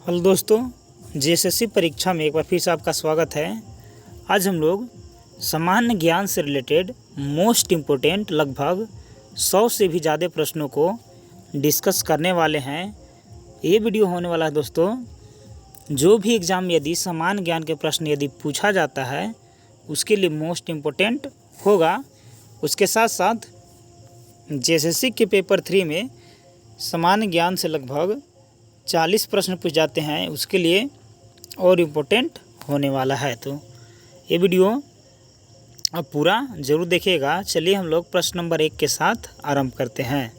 Hello दोस्तों, JSSC परीक्षा में एक बार फिर से आपका स्वागत है। आज हम लोग सामान्य ज्ञान से रिलेटेड मोस्ट इम्पोर्टेंट लगभग 100 से भी ज़्यादा प्रश्नों को डिस्कस करने वाले हैं। ये वीडियो होने वाला है दोस्तों, जो भी एग्ज़ाम में यदि सामान्य ज्ञान के प्रश्न यदि पूछा जाता है उसके लिए मोस्ट इम्पोर्टेंट होगा। उसके साथ साथ जेएसएससी के पेपर 3 में सामान्य ज्ञान से लगभग 40 प्रश्न पूछ जाते हैं, उसके लिए और इम्पोर्टेंट होने वाला है। तो ये वीडियो अब पूरा ज़रूर देखिएगा। चलिए हम लोग प्रश्न नंबर 1 के साथ आरंभ करते हैं।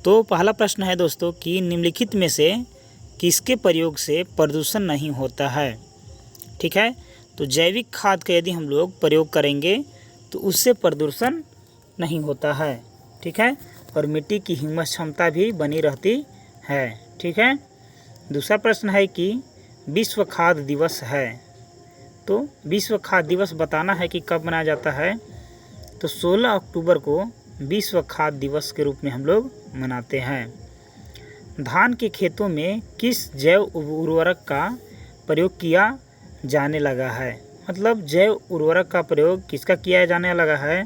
तो पहला प्रश्न है दोस्तों कि निम्नलिखित में से किसके प्रयोग से प्रदूषण नहीं होता है। ठीक है, तो जैविक खाद का यदि हम लोग प्रयोग करेंगे तो उससे प्रदूषण नहीं होता है। ठीक है, और मिट्टी की ह्यूमस क्षमता भी बनी रहती है। ठीक है, दूसरा प्रश्न है कि विश्व खाद्य दिवस है, तो विश्व खाद्य दिवस बताना है कि कब मनाया जाता है। तो 16 अक्टूबर को विश्व खाद्य दिवस के रूप में हम लोग मनाते हैं। धान के खेतों में किस जैव उर्वरक का प्रयोग किया जाने लगा है, मतलब जैव उर्वरक का प्रयोग किसका किया जाने लगा है।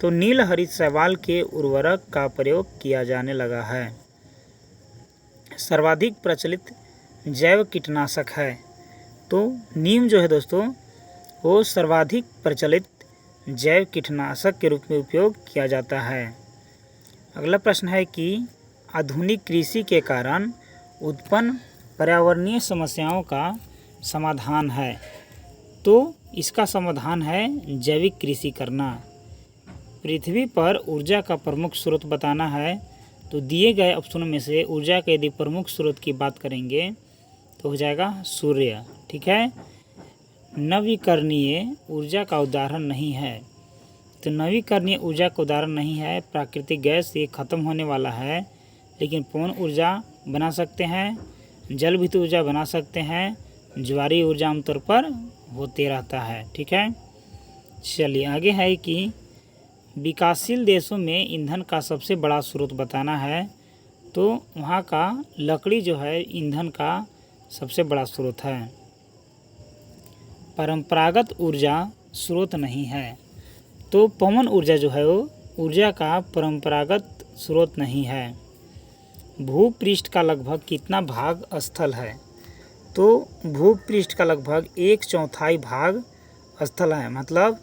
तो नील हरित शैवाल के उर्वरक का प्रयोग किया जाने लगा है। सर्वाधिक प्रचलित जैव कीटनाशक है, तो नीम जो है दोस्तों वो सर्वाधिक प्रचलित जैव कीटनाशक के रूप में उपयोग किया जाता है। अगला प्रश्न है कि आधुनिक कृषि के कारण उत्पन्न पर्यावरणीय समस्याओं का समाधान है, तो इसका समाधान है जैविक कृषि करना। पृथ्वी पर ऊर्जा का प्रमुख स्रोत बताना है, तो दिए गए ऑप्शनों में से ऊर्जा के यदि प्रमुख स्रोत की बात करेंगे तो हो जाएगा सूर्य। ठीक है, नवीकरणीय ऊर्जा का उदाहरण नहीं है, तो नवीकरणीय ऊर्जा का उदाहरण नहीं है। प्राकृतिक गैस ये ख़त्म होने वाला है, लेकिन पवन ऊर्जा बना सकते हैं, जल विद्युत ऊर्जा बना सकते हैं, ज्वारीय ऊर्जा आमतौर पर होते रहता है। ठीक है, चलिए आगे है कि विकासशील देशों में ईंधन का सबसे बड़ा स्रोत बताना है, तो वहाँ का लकड़ी जो है ईंधन का सबसे बड़ा स्रोत है। परंपरागत ऊर्जा स्रोत नहीं है, तो पवन ऊर्जा जो है वो ऊर्जा का परंपरागत स्रोत नहीं है। भूपृष्ठ का लगभग कितना भाग स्थल है, तो भूपृष्ठ का लगभग 1/4 भाग स्थल है। मतलब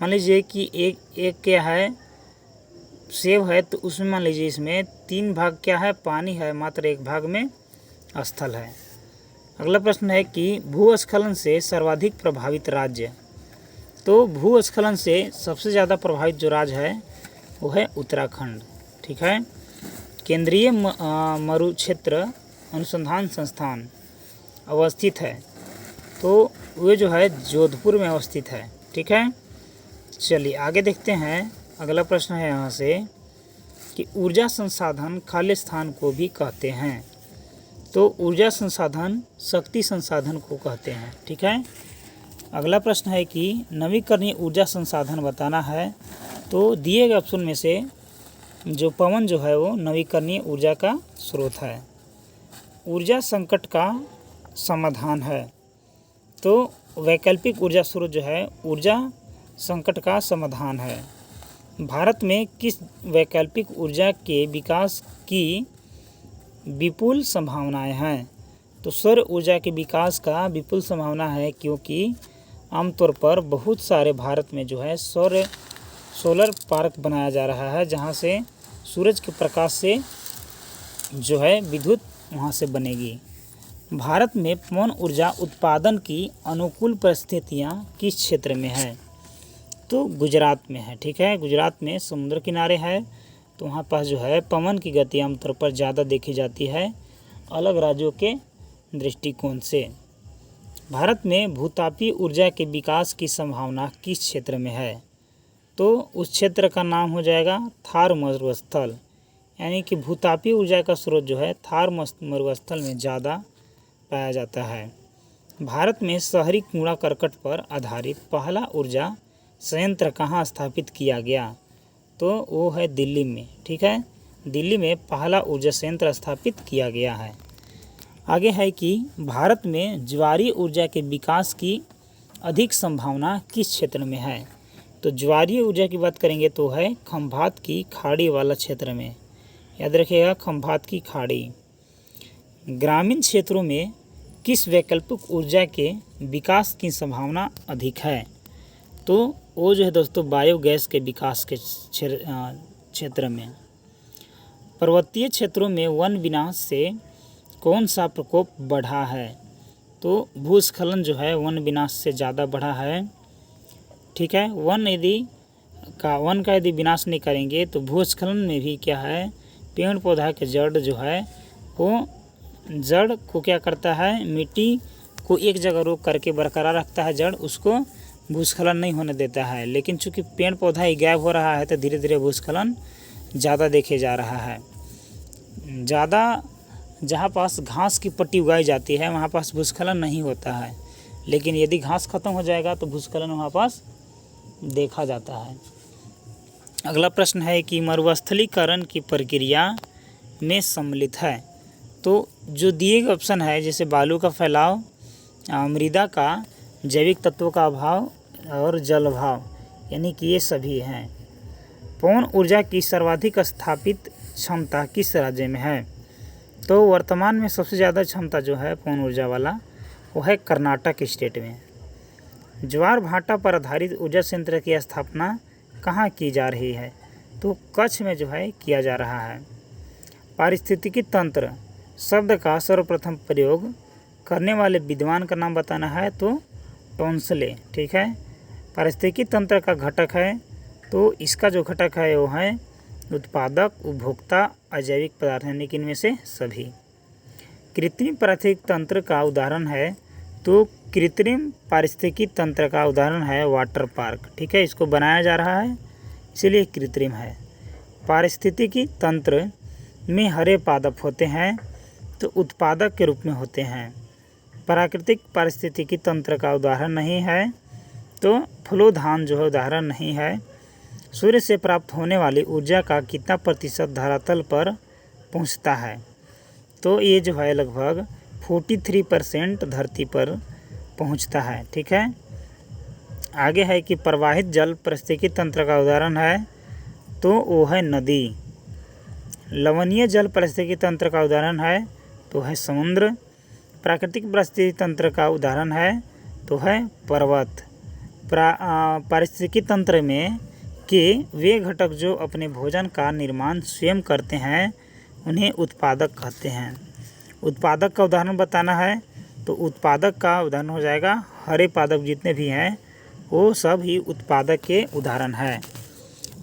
मान लीजिए कि एक क्या है सेब है, तो उसमें मान लीजिए इसमें 3 भाग क्या है पानी है, मात्र 1 भाग में स्थल है। अगला प्रश्न है कि भूस्खलन से सर्वाधिक प्रभावित राज्य, तो भूस्खलन से सबसे ज़्यादा प्रभावित जो राज्य है वो है उत्तराखंड। ठीक है, केंद्रीय मरुक्षेत्र अनुसंधान संस्थान अवस्थित है, तो वे जो है जोधपुर में अवस्थित है। ठीक है, चलिए आगे देखते हैं। अगला प्रश्न है यहाँ से कि ऊर्जा संसाधन खाली स्थान को भी कहते हैं, तो ऊर्जा संसाधन शक्ति संसाधन को कहते हैं। ठीक है, अगला प्रश्न है कि नवीकरणीय ऊर्जा संसाधन बताना है, तो दिए गए ऑप्शन में से जो पवन जो है वो नवीकरणीय ऊर्जा का स्रोत है। ऊर्जा संकट का समाधान है, तो वैकल्पिक ऊर्जा स्रोत जो है ऊर्जा संकट का समाधान है। भारत में किस वैकल्पिक ऊर्जा के विकास की विपुल संभावनाएं हैं, तो सौर ऊर्जा के विकास का विपुल संभावना है, क्योंकि आमतौर पर बहुत सारे भारत में जो है सोलर पार्क बनाया जा रहा है, जहां से सूरज के प्रकाश से जो है विद्युत वहां से बनेगी। भारत में पवन ऊर्जा उत्पादन की अनुकूल परिस्थितियां किस क्षेत्र में है, तो गुजरात में है। ठीक है, गुजरात में समुद्र किनारे है, तो वहाँ पास जो है पवन की गति आमतौर पर ज़्यादा देखी जाती है अलग राज्यों के दृष्टिकोण से। भारत में भूतापीय ऊर्जा के विकास की संभावना किस क्षेत्र में है, तो उस क्षेत्र का नाम हो जाएगा थार मरुस्थल, यानी कि भूतापीय ऊर्जा का स्रोत जो है थार मरुस्थल में ज़्यादा पाया जाता है। भारत में शहरी कूड़ा करकट पर आधारित पहला ऊर्जा संयंत्र कहाँ स्थापित किया गया, तो वो है दिल्ली में। ठीक है, दिल्ली में पहला ऊर्जा संयंत्र स्थापित किया गया है। आगे है कि भारत में ज्वारीय ऊर्जा के विकास की अधिक संभावना किस क्षेत्र में है। तो ज्वारीय ऊर्जा की बात करेंगे तो है खंभात की खाड़ी वाला क्षेत्र में। याद रखिएगा, खंभात की खाड़ी। ग्रामीण क्षेत्रों में किस वैकल्पिक ऊर्जा के विकास की संभावना अधिक है। तो वो जो है दोस्तों बायोगैस के विकास के क्षेत्र में। पर्वतीय क्षेत्रों में वन विनाश से कौन सा प्रकोप बढ़ा है। तो भूस्खलन जो है वन विनाश से ज़्यादा बढ़ा है। ठीक है, वन का यदि विनाश नहीं करेंगे तो भूस्खलन में भी क्या है, पेड़ पौधा के जड़ जो है वो जड़ को क्या करता है, मिट्टी को एक जगह रोक करके बरकरार रखता है जड़, उसको भूस्खलन नहीं होने देता है। लेकिन चूंकि पेड़ पौधा ही गायब हो रहा है तो धीरे धीरे भूस्खलन ज़्यादा देखे जा रहा है। ज़्यादा जहाँ पास घास की पट्टी उगाई जाती है वहाँ पास भूस्खलन नहीं होता है, लेकिन यदि घास खत्म हो जाएगा तो भूस्खलन वहाँ पास देखा जाता है। अगला प्रश्न है कि मरुस्थलीकरण की प्रक्रिया में सम्मिलित है। तो जो दिए गए ऑप्शन है जैसे बालू का फैलाव, मृदा का जैविक तत्वों का अभाव और जल अभाव, यानी कि ये सभी हैं। पवन ऊर्जा की सर्वाधिक स्थापित क्षमता किस राज्य में है। तो वर्तमान में सबसे ज़्यादा क्षमता जो है पवन ऊर्जा वाला वो है कर्नाटक स्टेट में। ज्वार भाटा पर आधारित ऊर्जा संयंत्र की स्थापना कहाँ की जा रही है। तो कच्छ में जो है किया जा रहा है। पारिस्थितिकी तंत्र शब्द का सर्वप्रथम प्रयोग करने वाले विद्वान का नाम बताना है। तो टोंसले। ठीक है, पारिस्थितिकी तंत्र का घटक है तो इसका जो घटक है वो है उत्पादक, उपभोक्ता, अजैविक पदार्थ, यानी कि इनमें से सभी। कृत्रिम पारिस्थितिकी तंत्र का उदाहरण है तो कृत्रिम पारिस्थितिकी तंत्र का उदाहरण है वाटर पार्क। ठीक है, इसको बनाया जा रहा है इसीलिए कृत्रिम है। पारिस्थितिकी तंत्र में हरे पादप होते हैं तो उत्पादक के रूप में होते हैं। प्राकृतिक पारिस्थितिकी तंत्र का उदाहरण नहीं है तो फलोधान जो है उदाहरण नहीं है। सूर्य से प्राप्त होने वाली ऊर्जा का कितना प्रतिशत धरातल पर पहुंचता है। तो ये जो है लगभग 43% धरती पर पहुंचता है। ठीक है, आगे है कि प्रवाहित जल पारिस्थितिकी तंत्र का उदाहरण है तो वो है नदी। लवणीय जल पारिस्थितिकी तंत्र का उदाहरण है तो है समुद्र। प्राकृतिक पारिस्थितिकी तंत्र का उदाहरण है तो है पर्वत। पारिस्थितिकी तंत्र में के वे घटक जो अपने भोजन का निर्माण स्वयं करते हैं उन्हें उत्पादक कहते हैं। उत्पादक का उदाहरण बताना है तो उत्पादक का उदाहरण हो जाएगा हरे पादप जितने भी हैं वो सब ही उत्पादक के उदाहरण है।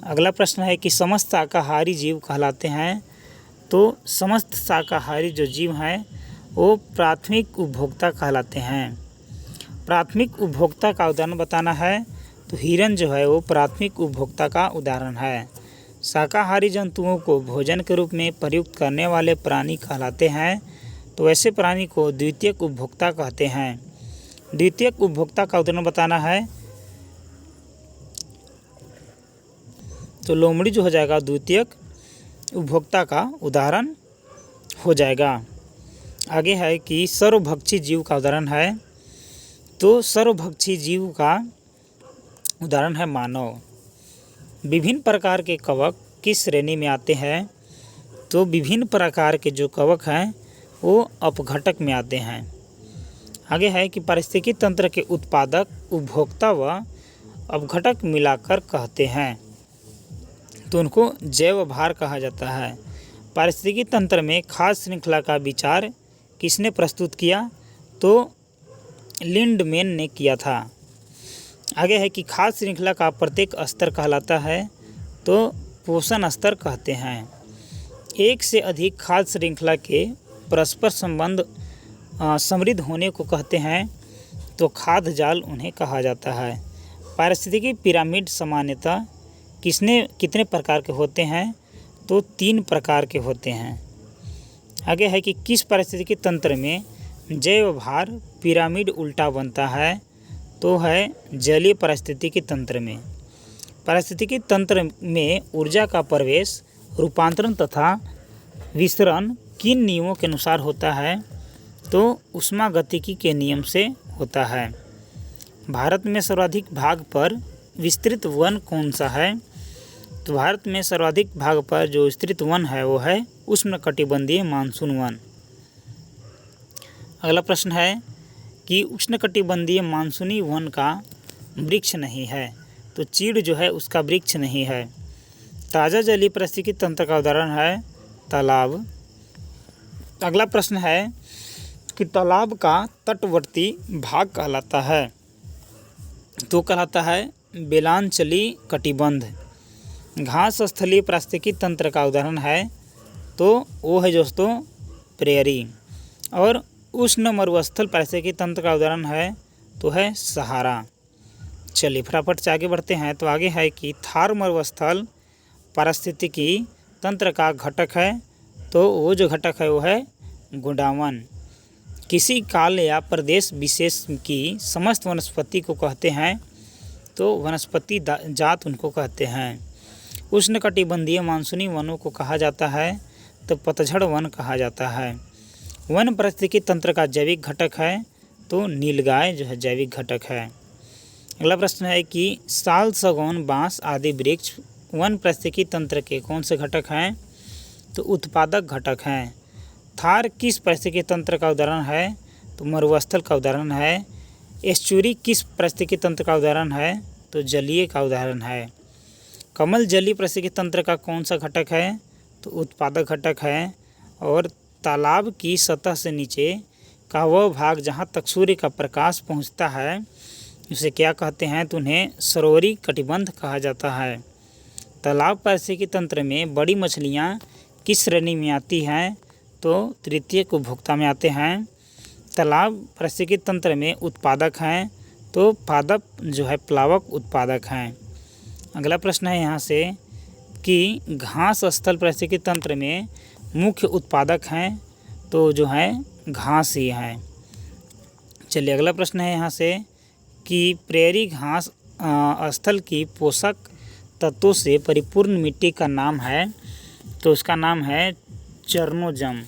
अगला प्रश्न है कि समस्त शाकाहारी जीव कहलाते हैं। तो समस्त शाकाहारी जो जीव हैं वो प्राथमिक उपभोक्ता कहलाते हैं। प्राथमिक उपभोक्ता का उदाहरण बताना है तो हिरन जो है वो प्राथमिक उपभोक्ता का उदाहरण है। शाकाहारी जंतुओं को भोजन के रूप में प्रयुक्त करने वाले प्राणी कहलाते हैं तो ऐसे प्राणी को द्वितीयक उपभोक्ता कहते हैं। द्वितीयक उपभोक्ता का उदाहरण बताना है तो लोमड़ी जो हो जाएगा द्वितीयक उपभोक्ता का उदाहरण हो जाएगा। आगे है कि सर्वभक्षी जीव का उदाहरण है तो सर्वभक्षी जीव का उदाहरण है मानव। विभिन्न प्रकार के कवक किस श्रेणी में आते हैं। तो विभिन्न प्रकार के जो कवक हैं वो अपघटक में आते हैं। आगे है कि पारिस्थितिकी तंत्र के उत्पादक, उपभोक्ता व अपघटक मिलाकर कहते हैं तो उनको जैव भार कहा जाता है। पारिस्थितिकी तंत्र में खाद्य श्रृंखला का विचार किसने प्रस्तुत किया। तो लिंडमैन ने किया था। आगे है कि खाद्य श्रृंखला का प्रत्येक स्तर कहलाता है तो पोषण स्तर कहते हैं। एक से अधिक खाद्य श्रृंखला के परस्पर संबंध समृद्ध होने को कहते हैं तो खाद्य जाल उन्हें कहा जाता है। पारिस्थितिकी पिरामिड सामान्यतः कितने प्रकार के होते हैं। तो 3 प्रकार के होते हैं। आगे है कि किस पारिस्थितिकी तंत्र में जैव भार पिरामिड उल्टा बनता है। तो है जलीय पारिस्थितिकी तंत्र में। पारिस्थितिकी तंत्र में ऊर्जा का प्रवेश, रूपांतरण तथा विसरण किन नियमों के अनुसार होता है। तो ऊष्मागतिकी के नियम से होता है। भारत में सर्वाधिक भाग पर विस्तृत वन कौन सा है? तो भारत में सर्वाधिक भाग पर जो विस्तृत वन है वो है उष्णकटिबंधीय मानसून वन। अगला प्रश्न है कि उष्णकटिबंधीय मानसूनी वन का वृक्ष नहीं है। तो चीड़ जो है उसका वृक्ष नहीं है। ताज़ा जलीय पारिस्थितिकी तंत्र का उदाहरण है तालाब। अगला प्रश्न है कि तालाब का तटवर्ती भाग कहलाता है। तो कहलाता है बेलांचली कटिबंध। घास स्थलीय पारिस्थितिकी तंत्र का उदाहरण है तो वो है दोस्तों प्रेयरी। और उष्ण मरुस्थल पारिस्थितिकी तंत्र का उदाहरण है तो है सहारा। चलिए फटाफट से आगे बढ़ते हैं। तो आगे है कि थार मरुस्थल पारिस्थितिकी तंत्र का घटक है। तो वो जो घटक है वो है गोंडावन। किसी काल या प्रदेश विशेष की समस्त वनस्पति को कहते हैं तो वनस्पति जात उनको कहते हैं। उष्णकटिबंधीय मानसूनी वनों को कहा जाता है तो पतझड़ वन कहा जाता है। वन पारिस्थितिकी तंत्र का जैविक घटक है तो नीलगाय जो है जैविक घटक है। अगला प्रश्न है कि साल, सागौन, बांस आदि वृक्ष वन पारिस्थितिकी तंत्र के कौन से घटक हैं? तो उत्पादक घटक हैं। थार किस पारिस्थितिकी तंत्र का उदाहरण है? तो मरुस्थल का उदाहरण है। एस्चुरी किस पारिस्थितिकी तंत्र का उदाहरण है? तो जलीय का उदाहरण है। कमल जलीय पारिस्थितिकी तंत्र का कौन सा घटक है? तो उत्पादक घटक है। और तालाब की सतह से नीचे का वह भाग जहाँ तक सूर्य का प्रकाश पहुँचता है उसे क्या कहते हैं? तो उन्हें सरोवरी कटिबंध कहा जाता है। तालाब पारिस्थितिकी तंत्र में बड़ी मछलियाँ किस श्रेणी में आती हैं? तो तृतीयक उपभोक्ता में आते हैं। तालाब पारिस्थितिकी तंत्र में उत्पादक हैं तो पादप जो है प्लावक उत्पादक हैं। अगला प्रश्न है यहाँ से कि घास स्थल पारिस्थितिकी तंत्र में मुख्य उत्पादक हैं तो जो है घास ही हैं। चलिए अगला प्रश्न है यहाँ से कि प्रेयरी घास स्थल की पोषक तत्वों से परिपूर्ण मिट्टी का नाम है। तो उसका नाम है चरनोजम।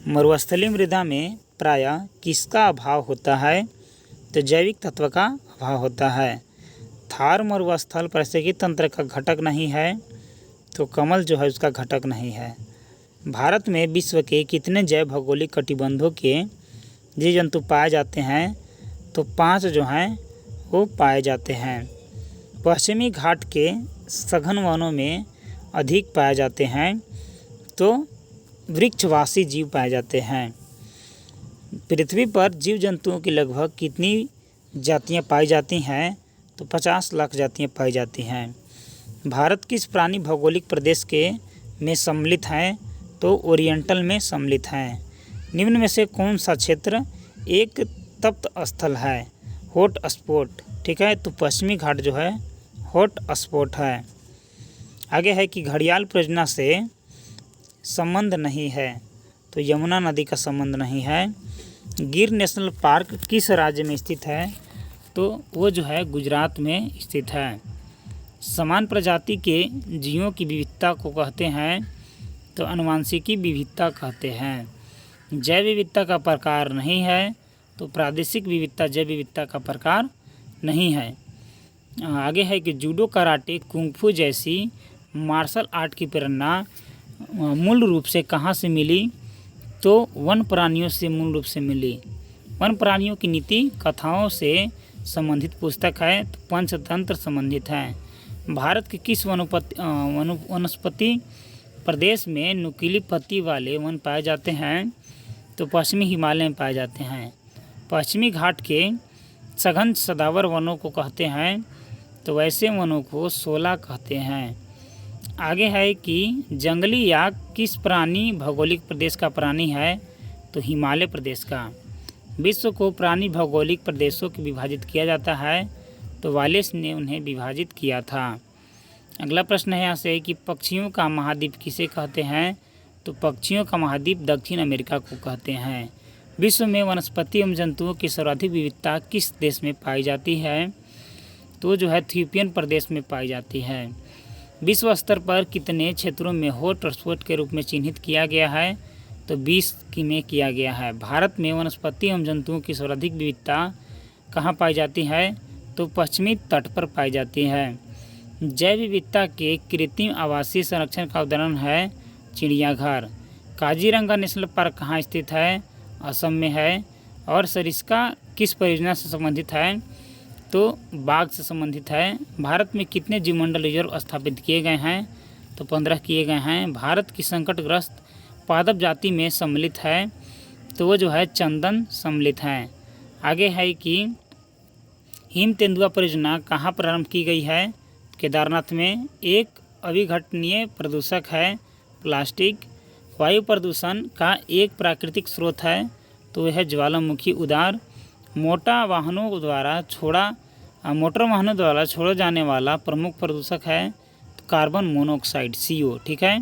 मरुस्थलीय मृदा में प्रायः किसका अभाव होता है? तो जैविक तत्व का अभाव होता है। थार मरुस्थल पारिस्थितिकी तंत्र का घटक नहीं है तो कमल जो है उसका घटक नहीं है। भारत में विश्व के कितने जैव भौगोलिक कटिबंधों के जीव जंतु पाए जाते हैं? तो 5 जो हैं वो पाए जाते हैं। पश्चिमी घाट के सघन वनों में अधिक पाए जाते हैं तो वृक्षवासी जीव पाए जाते हैं। पृथ्वी पर जीव जंतुओं की लगभग कितनी जातियां पाई जाती हैं? तो 50 लाख जातियां पाई जाती हैं। भारत किस प्राणी भौगोलिक प्रदेश के में सम्मिलित हैं? तो ओरिएंटल में सम्मिलित हैं। निम्न में से कौन सा क्षेत्र एक तप्त स्थल है? Hot spot. ठीक है, तो पश्चिमी घाट जो है हॉट स्पॉट है। आगे है कि घड़ियाल परियोजना से संबंध नहीं है तो यमुना नदी का संबंध नहीं है। गिर नेशनल पार्क किस राज्य में स्थित है? तो वो जो है गुजरात में स्थित है। समान प्रजाति के जीवों की विविधता को कहते हैं तो आनुवंशिकी विविधता कहते हैं। जैव विविधता का प्रकार नहीं है तो प्रादेशिक विविधता जैव विविधता का प्रकार नहीं है। आगे है कि जूडो, कराटे, कुंग-फू जैसी मार्शल आर्ट की प्रेरणा मूल रूप से कहाँ से मिली? तो वन प्राणियों से मूल रूप से मिली। वन प्राणियों की नीति कथाओं से संबंधित पुस्तक है तो पंचतंत्र संबंधित है। भारत के किस वनस्पति प्रदेश में नुकीली पत्ती वाले वन पाए जाते हैं? तो पश्चिमी हिमालय में पाए जाते हैं। पश्चिमी घाट के सघन सदावर वनों को कहते हैं तो वैसे वनों को शोला कहते हैं। आगे है कि जंगली याक किस प्राणी भौगोलिक प्रदेश का प्राणी है? तो हिमालय प्रदेश का। विश्व को प्राणी भौगोलिक प्रदेशों के विभाजित किया जाता है तो वालेस ने उन्हें विभाजित किया था। अगला प्रश्न है यहाँ से कि पक्षियों का महाद्वीप किसे कहते हैं? तो पक्षियों का महाद्वीप दक्षिण अमेरिका को कहते हैं। विश्व में वनस्पति एवं जंतुओं की सर्वाधिक विविधता किस देश में पाई जाती है? तो जो है इथियोपियन प्रदेश में पाई जाती है। विश्व स्तर पर कितने क्षेत्रों में हॉट स्पॉट के रूप में चिन्हित किया गया है? तो 20 में किया गया है। भारत में वनस्पति एवं जंतुओं की सर्वाधिक विविधता कहाँ पाई जाती है? तो पश्चिमी तट पर पाई जाती है। जैव विविधता के कृत्रिम आवासीय संरक्षण का उदाहरण है चिड़ियाघर। काजीरंगा नेशनल पार्क कहाँ स्थित है? असम में है। और सरिस्का किस परियोजना से संबंधित है? तो बाघ से संबंधित है। भारत में कितने जीवमंडल रिजर्व स्थापित किए गए हैं? तो 15 किए गए हैं। भारत की संकटग्रस्त पादप जाति में सम्मिलित है, तो वो जो है चंदन सम्मिलित है। आगे है कि हिम तेंदुआ परियोजना कहाँ प्रारंभ की गई है? केदारनाथ में। एक अविघटनीय प्रदूषक है प्लास्टिक। वायु प्रदूषण का एक प्राकृतिक स्रोत है, तो यह ज्वालामुखी उदार। मोटर वाहनों द्वारा छोड़ा जाने वाला प्रमुख प्रदूषक है तो कार्बन मोनोऑक्साइड CO, ठीक है।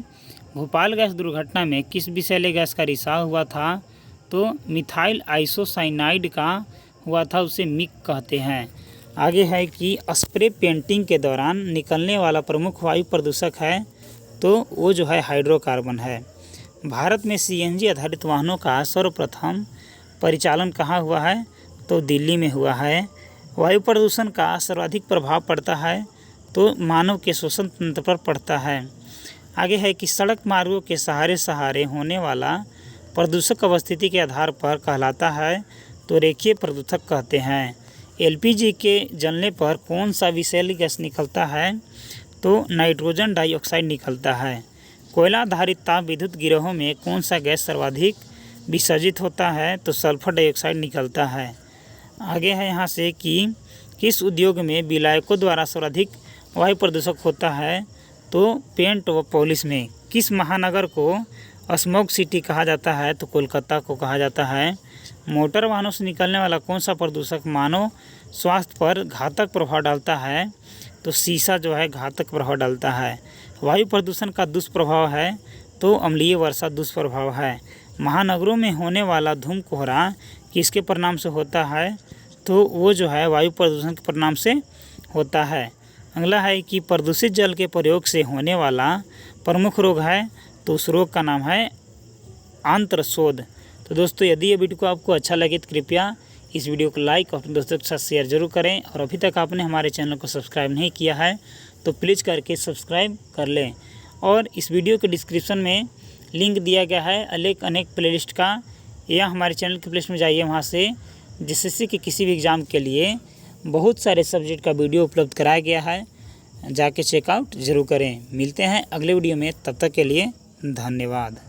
भोपाल गैस दुर्घटना में किस विषैले गैस का रिसाव हुआ था? तो मिथाइल आइसोसाइनाइड का हुआ था, उसे मिक कहते हैं। आगे है कि स्प्रे पेंटिंग के दौरान निकलने वाला प्रमुख वायु प्रदूषक है, तो वो जो है हाइड्रोकार्बन है। भारत में CNG आधारित वाहनों का सर्वप्रथम परिचालन कहाँ हुआ है? तो दिल्ली में हुआ है। वायु प्रदूषण का सर्वाधिक प्रभाव पड़ता है, तो मानव के श्वसन तंत्र पर पड़ता है। आगे है कि सड़क मार्गों के सहारे होने वाला प्रदूषक अवस्थिति के आधार पर कहलाता है, तो रेखीय प्रदूषक कहते हैं। LPG के जलने पर कौन सा विषैली गैस निकलता है? तो नाइट्रोजन डाइऑक्साइड निकलता है। कोयला आधारित ताप विद्युत गिरोहों में कौन सा गैस सर्वाधिक विसर्जित होता है? तो सल्फर डाइऑक्साइड निकलता है। आगे है यहाँ से कि किस उद्योग में विलायकों द्वारा सर्वाधिक वायु प्रदूषक होता है? तो पेंट व पॉलिश में। किस महानगर को स्मोक सिटी कहा जाता है? तो कोलकाता को कहा जाता है। मोटर वाहनों से निकलने वाला कौन सा प्रदूषक मानव स्वास्थ्य पर घातक प्रभाव डालता है? तो शीशा जो है घातक प्रभाव डालता है। वायु प्रदूषण का दुष्प्रभाव है, तो अम्लीय वर्षा दुष्प्रभाव है। महानगरों में होने वाला धूम कोहरा किसके परिणाम से होता है? तो वो जो है वायु प्रदूषण के परिणाम से होता है। अगला है कि प्रदूषित जल के प्रयोग से होने वाला प्रमुख रोग है, तो उस रोग का नाम है आंत्रशोथ। तो दोस्तों, यदि ये वीडियो को आपको अच्छा लगे तो कृपया इस वीडियो को लाइक और अपने दोस्तों के साथ शेयर जरूर करें। और अभी तक आपने हमारे चैनल को सब्सक्राइब नहीं किया है तो प्लीज़ करके सब्सक्राइब कर लें। और इस वीडियो के डिस्क्रिप्शन में लिंक दिया गया है अनेक प्लेलिस्ट का, या हमारे चैनल के प्लेलिस्ट में जाइए, वहाँ से SSC के किसी भी एग्ज़ाम के लिए बहुत सारे सब्जेक्ट का वीडियो उपलब्ध कराया गया है, जाके चेकआउट ज़रूर करें। मिलते हैं अगले वीडियो में, तब तक के लिए धन्यवाद।